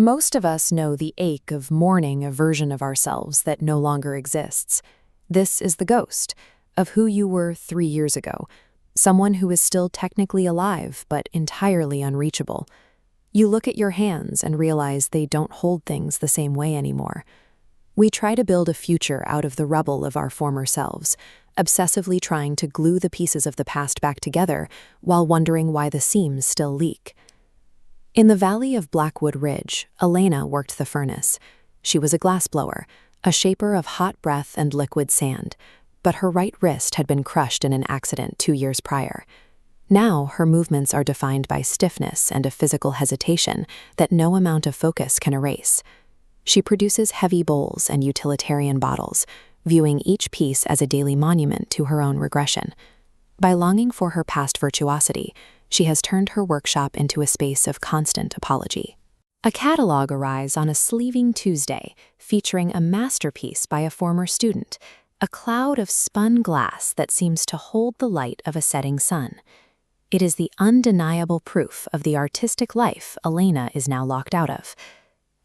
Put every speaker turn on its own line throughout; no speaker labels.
Most of us know the ache of mourning a version of ourselves that no longer exists. This is the ghost of who you were 3 years ago, someone who is still technically alive but entirely unreachable. You look at your hands and realize they don't hold things the same way anymore. We try to build a future out of the rubble of our former selves, obsessively trying to glue the pieces of the past back together while wondering why the seams still leak. In the valley of Blackwood Ridge, Elena worked the furnace. She was a glassblower, a shaper of hot breath and liquid sand, but her right wrist had been crushed in an accident 2 years prior. Now her movements are defined by stiffness and a physical hesitation that no amount of focus can erase. She produces heavy bowls and utilitarian bottles, viewing each piece as a daily monument to her own regression. By longing for her past virtuosity, she has turned her workshop into a space of constant apology. A catalog arrives on a sleeving Tuesday, featuring a masterpiece by a former student, a cloud of spun glass that seems to hold the light of a setting sun. It is the undeniable proof of the artistic life Elena is now locked out of.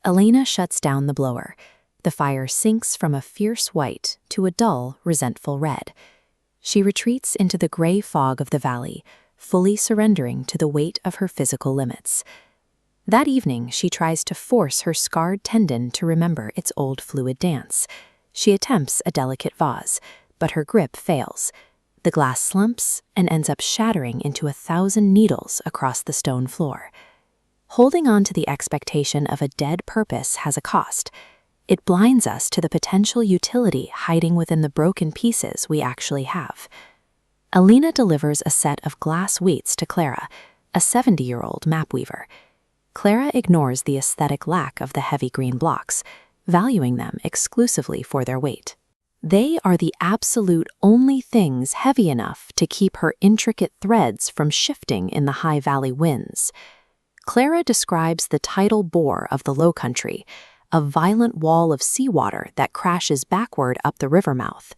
Elena shuts down the blower. The fire sinks from a fierce white to a dull, resentful red. She retreats into the gray fog of the valley, fully surrendering to the weight of her physical limits. That evening, she tries to force her scarred tendon to remember its old fluid dance. She attempts a delicate vase, but her grip fails. The glass slumps and ends up shattering into 1,000 needles across the stone floor. Holding on to the expectation of a dead purpose has a cost. It blinds us to the potential utility hiding within the broken pieces we actually have. Elena delivers a set of glass wheats to Clara, a 70-year-old map weaver. Clara ignores the aesthetic lack of the heavy green blocks, valuing them exclusively for their weight. They are the absolute only things heavy enough to keep her intricate threads from shifting in the high valley winds. Clara describes the tidal bore of the Lowcountry, a violent wall of seawater that crashes backward up the river mouth.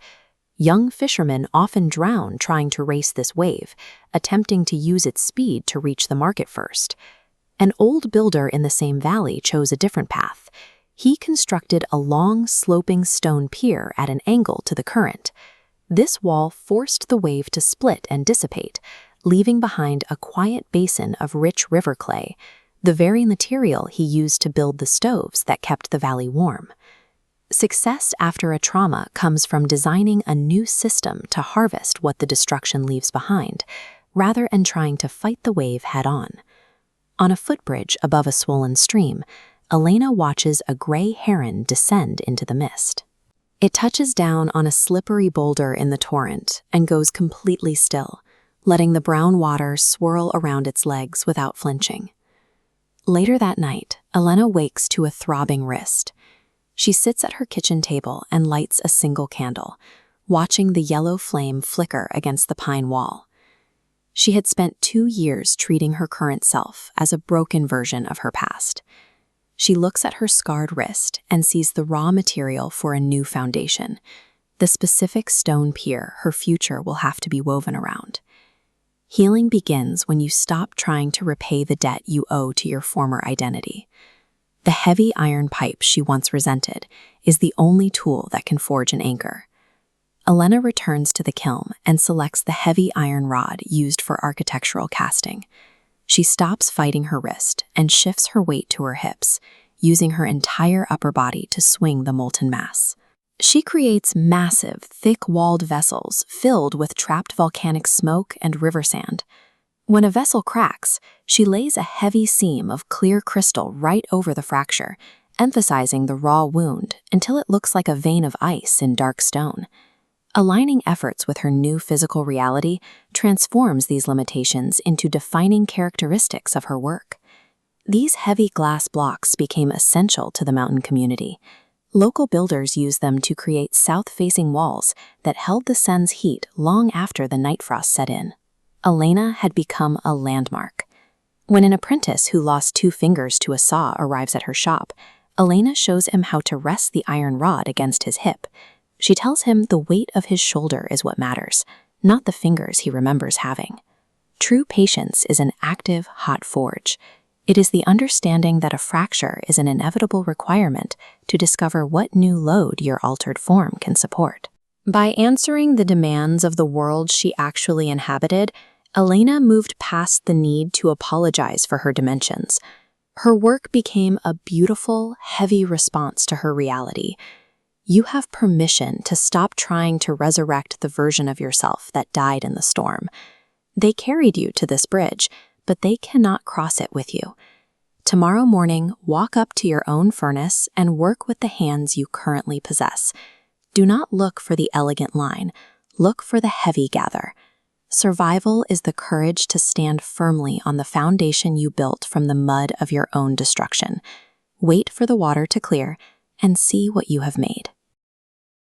Young fishermen often drown trying to race this wave, attempting to use its speed to reach the market first. An old builder in the same valley chose a different path. He constructed a long, sloping stone pier at an angle to the current. This wall forced the wave to split and dissipate, leaving behind a quiet basin of rich river clay, the very material he used to build the stoves that kept the valley warm. Success after a trauma comes from designing a new system to harvest what the destruction leaves behind, rather than trying to fight the wave head-on. On a footbridge above a swollen stream, Elena watches a gray heron descend into the mist. It touches down on a slippery boulder in the torrent and goes completely still, letting the brown water swirl around its legs without flinching. Later that night, Elena wakes to a throbbing wrist. She sits at her kitchen table and lights a single candle, watching the yellow flame flicker against the pine wall. She had spent 2 years treating her current self as a broken version of her past. She looks at her scarred wrist and sees the raw material for a new foundation, the specific stone pier her future will have to be woven around. Healing begins when you stop trying to repay the debt you owe to your former identity. The heavy iron pipe she once resented is the only tool that can forge an anchor. Elena returns to the kiln and selects the heavy iron rod used for architectural casting. She stops fighting her wrist and shifts her weight to her hips, using her entire upper body to swing the molten mass. She creates massive, thick-walled vessels filled with trapped volcanic smoke and river sand. When a vessel cracks, she lays a heavy seam of clear crystal right over the fracture, emphasizing the raw wound until it looks like a vein of ice in dark stone. Aligning efforts with her new physical reality transforms these limitations into defining characteristics of her work. These heavy glass blocks became essential to the mountain community. Local builders used them to create south-facing walls that held the sun's heat long after the night frost set in. Elena had become a landmark. When an apprentice who lost 2 fingers to a saw arrives at her shop, Elena shows him how to rest the iron rod against his hip. She tells him the weight of his shoulder is what matters, not the fingers he remembers having. True patience is an active, hot forge. It is the understanding that a fracture is an inevitable requirement to discover what new load your altered form can support. By answering the demands of the world she actually inhabited, Elena moved past the need to apologize for her dimensions. Her work became a beautiful, heavy response to her reality. You have permission to stop trying to resurrect the version of yourself that died in the storm. They carried you to this bridge, but they cannot cross it with you. Tomorrow morning, walk up to your own furnace and work with the hands you currently possess. Do not look for the elegant line. Look for the heavy gather. Survival is the courage to stand firmly on the foundation you built from the mud of your own destruction. Wait for the water to clear and see what you have made.